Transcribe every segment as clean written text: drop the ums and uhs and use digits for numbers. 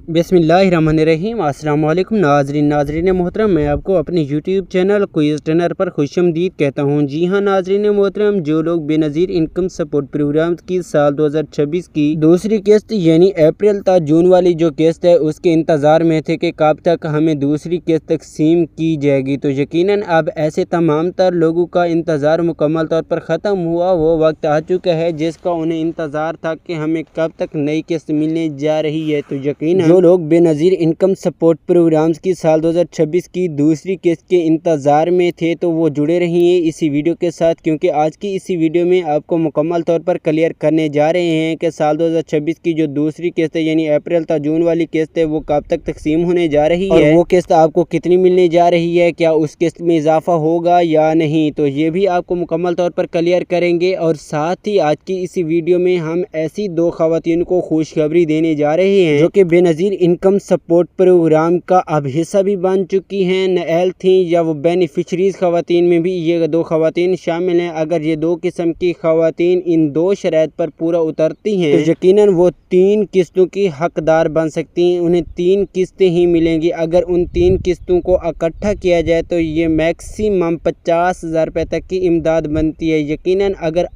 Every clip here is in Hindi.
बिस्मिल्लाहिर्रहमानिर्रहीम। अस्सलाम वालेकुम नाजरीन मोहतरम, मैं आपको अपने यूट्यूब चैनल क्विज टनर पर खुशामदीद कहता हूं। जी हां नाजरीन मोहतरम, जो लोग बेनज़ीर इनकम सपोर्ट प्रोग्राम की साल 2026 की दूसरी किस्त यानी अप्रैल था जून वाली जो किस्त है उसके इंतज़ार में थे कि कब तक हमें दूसरी किस्त तकसीम की जाएगी, तो यकीनन अब ऐसे तमाम तर लोगों का इंतज़ार मुकम्मल तौर पर ख़त्म हुआ। वो वक्त आ चुका है जिसका उन्हें इंतज़ार था कि हमें कब तक नई किस्त मिलने जा रही है। तो यकीनन जो लोग बेनज़ीर इनकम सपोर्ट प्रोग्राम्स की साल 2026 की दूसरी किस्त के इंतज़ार में थे तो वो जुड़े रहिए इसी वीडियो के साथ, क्योंकि आज की इसी वीडियो में आपको मुकम्मल तौर पर क्लियर करने जा रहे हैं कि साल 2026 की जो दूसरी किस्त है यानी अप्रैल था जून वाली किस्त है वो कब तक तकसीम होने जा रही है और वो किस्त आपको कितनी मिलने जा रही है, क्या उस किस्त में इजाफा होगा या नहीं, तो ये भी आपको मुकम्मल तौर पर क्लियर करेंगे। और साथ ही आज की इसी वीडियो में हम ऐसी दो खवातीन को खुशखबरी देने जा रहे हैं जो कि बेनज़ीर इनकम सपोर्ट प्रोग्राम का अब हिस्सा भी बन चुकी हैं। नएल थी या वो बेनिफिशरीज खवातीन में भी ये दो खवातीन शामिल हैं। अगर ये दो किस्म की खवातीन इन दो शराइत पर पूरा उतरती हैं तो यकीनन वो 3 किस्तों की हकदार बन सकती हैं, उन्हें 3 किस्तें ही मिलेंगी। अगर उन 3 किस्तों को इकट्ठा किया जाए तो ये मैक्सिमम 50,000 रुपये तक की इमदाद बनती है। यकीनन अगर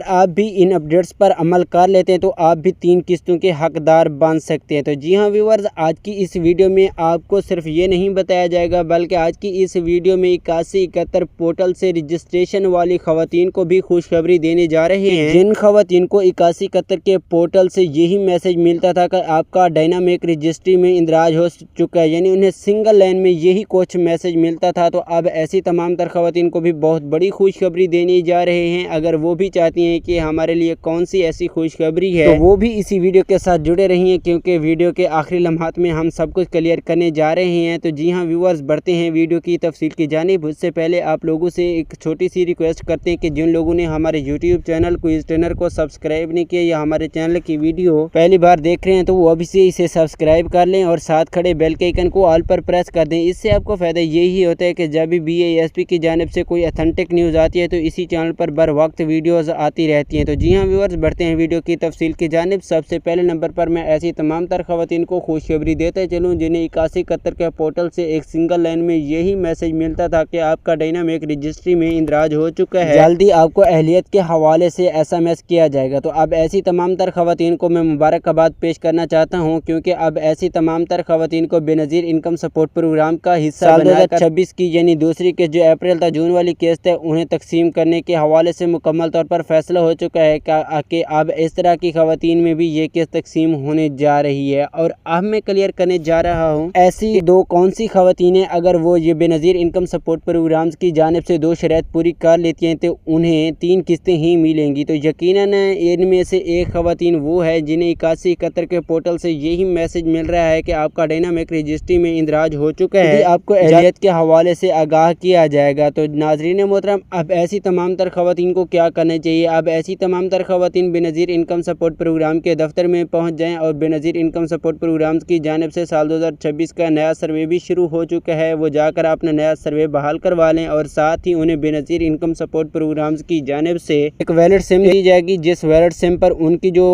आप भी इन अपडेट्स पर अमल कर लेते हैं तो आप भी 3 किस्तों के हकदार बन सकते हैं। तो जी हाँ व्यूअर्स, आज की इस वीडियो में आपको सिर्फ ये नहीं बताया जाएगा बल्कि आज की इस वीडियो में 8171 पोर्टल से रजिस्ट्रेशन वाली खवातीन को भी खुशखबरी देने जा रहे हैं। जिन खवातीन को 8171 के पोर्टल से यही मैसेज मिलता था कि आपका डायनामिक रजिस्ट्री में इंदराज हो चुका है, यानी उन्हें सिंगल लाइन में यही कुछ मैसेज मिलता था, तो अब ऐसी तमाम तर खवातीन को भी बहुत बड़ी खुशखबरी देने जा रहे हैं। अगर वो भी चाहती हैं कि हमारे लिए कौन सी ऐसी खुशखबरी है तो वो भी इसी वीडियो के साथ जुड़े रहिए, क्योंकि वीडियो के आखिरी लम्हात में हम सब कुछ क्लियर करने जा रहे हैं। तो जी हाँ व्यूअर्स, बढ़ते हैं वीडियो की तफसील की जानिब। उससे पहले आप लोगों से एक छोटी सी रिक्वेस्ट करते हैं कि जिन लोगों ने हमारे यूट्यूब चैनल क्विज टनर को सब्सक्राइब नहीं किया या हमारे चैनल की वीडियो पहली बार देख रहे हैं तो वो अभी से इसे सब्सक्राइब कर लें और साथ खड़े बेल के आइकन को ऑल पर प्रेस कर दें। इससे आपको फ़ायदा यही होता है कि जब भी BASP की जानिब से कोई अथेंटिक न्यूज़ आती है तो इसी चैनल पर बर वक्त वीडियोज़ आती रहती हैं। तो जी हाँ व्यूअर्स, बढ़ते हैं वीडियो की तफसील की जानिब। सबसे पहले नंबर पर मैं ऐसी तमाम तर खवातीन को खुशखबरी देते चलूँ जिन्हें 8171 के पोर्टल से एक सिंगल लाइन में यही मैसेज मिलता था कि आपका डायनामिक रजिस्ट्री में इंदराज हो चुका है, जल्दी आपको अहलियत के हवाले से SMS किया जाएगा। तो अब ऐसी तमाम तर खवातीन को मैं मुबारकबाद पेश करना चाहता हूँ, क्योंकि अब ऐसी तमाम तर खवातीन को बेनज़ीर इनकम सपोर्ट प्रोग्राम का हिस्सा 2026 की यानी दूसरी किस्त जो अप्रैल था जून वाली किस्त है उन्हें तकसीम करने के हवाले से मुकम्मल तौर पर फैसला हो चुका है कि अब इस तरह की खवातीन में भी ये किस्त तकसीम होने जा रही है। और अब मैं क्लियर करने जा रहा हूँ ऐसी दो कौन सी खवातीन है, अगर वो ये बेनज़ीर इनकम सपोर्ट प्रोग्राम्स की जानिब से 2 शराइत पूरी कर लेती हैं तो उन्हें 3 किस्तें ही मिलेंगी। तो यकीनन इनमें से एक खवातीन वो है जिन्हें 8171 के पोर्टल से यही मैसेज मिल रहा है कि आपका डायनामिक रजिस्ट्री में इंदराज हो चुका है, आपको अहलियत के हवाले से आगाह किया जाएगा। तो नाजरीन मोहतरम, अब ऐसी तमाम तर खवातीन को क्या करना चाहिए? अब ऐसी तमाम तर खवातीन बेनज़ीर इनकम सपोर्ट प्रोग्राम के दफ्तर में पहुंच जाएं और बेनज़ीर इनकम सपोर्ट प्रोग्राम की जानिब से साल 2026 का नया सर्वे भी शुरू हो चुका है, वो जाकर अपना नया सर्वे बहाल करवा लें। और साथ ही उन्हें बेनज़ीर इनकम सपोर्ट प्रोग्राम्स की जानिब से एक वैलिड सिम दी जाएगी, जिस वैलिड सिम पर उनकी जो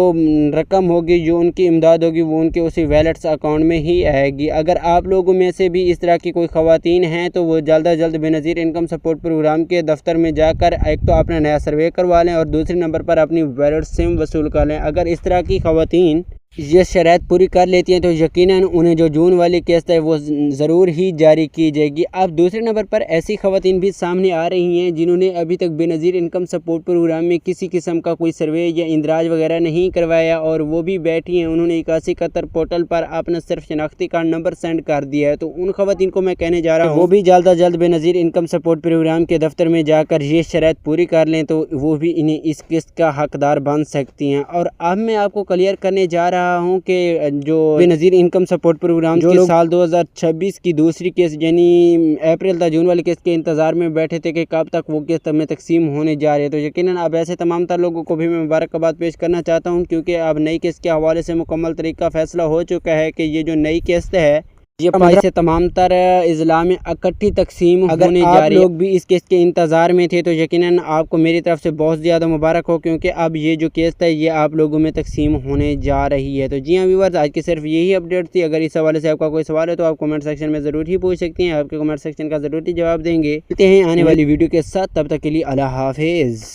रकम होगी, जो उनकी इमदाद होगी, वो उनके उसी वैलिड अकाउंट में ही आएगी। अगर आप लोगों में से भी इस तरह की कोई खवातीन हैं तो वो जल्द अज जल्द बेनज़ीर इनकम सपोर्ट प्रोग्राम के दफ्तर में जाकर एक तो अपना नया सर्वे करवा लें और दूसरे नंबर पर अपनी वैलिड सिम वसूल कर लें। अगर इस तरह की खवातीन ये शराइत पूरी कर लेती हैं तो यकीनन उन्हें जो जून वाली किस्त है वो ज़रूर ही जारी की जाएगी। अब दूसरे नंबर पर ऐसी खवातीन भी सामने आ रही हैं जिन्होंने अभी तक बेनज़ीर इनकम सपोर्ट प्रोग्राम में किसी किस्म का कोई सर्वे या इंदराज वगैरह नहीं करवाया और वो भी बैठी हैं। उन्होंने 8171 पोर्टल पर अपना सिर्फ शनाख्ती कार्ड नंबर सेंड कर दिया है। तो उन खवातीन को मैं कहने जा रहा हूँ वो भी जल्द अज जल्द बेनज़ीर इनकम सपोर्ट प्रोग्राम के दफ्तर में जाकर ये शराइत पूरी कर लें तो वो भी इन्हें इस किस्त का हकदार बन सकती हैं। और अब मैं आपको क्लियर करने जा रहा हूँ कि जो बेनज़ीर इनकम सपोर्ट प्रोग्राम जो साल 2026 की दूसरी किस्त यानी अप्रैल था जून वाली किस्त के इंतजार में बैठे थे कि कब तक वो किस्त में तकसीम होने जा रही है, तो यकीनन अब ऐसे तमाम तर लोगों को भी मैं मुबारकबाद पेश करना चाहता हूँ, क्योंकि अब नई किस्त के हवाले से मुकम्मल तरीका फैसला हो चुका है कि ये जो नई किस्त है ये 15 से तमाम तर इज़्ला में इकट्ठी तकसीम होने जा रही है। लोग भी इस केस के इंतज़ार में थे तो यकीनन आपको मेरी तरफ से बहुत ज़्यादा मुबारक हो, क्योंकि अब ये जो केस था ये आप लोगों में तकसीम होने जा रही है। तो जी हाँ व्यूअर्स, आज की सिर्फ यही अपडेट थी। अगर इस हवाले से आपका कोई सवाल है तो आप कमेंट सेक्शन में ज़रूर ही पूछ सकती हैं। आपके कमेंट सेक्शन का ज़रूर ही जवाब देंगे। मिलते हैं आने वाली वीडियो के साथ, तब तक के लिए अल्लाह हाफिज़।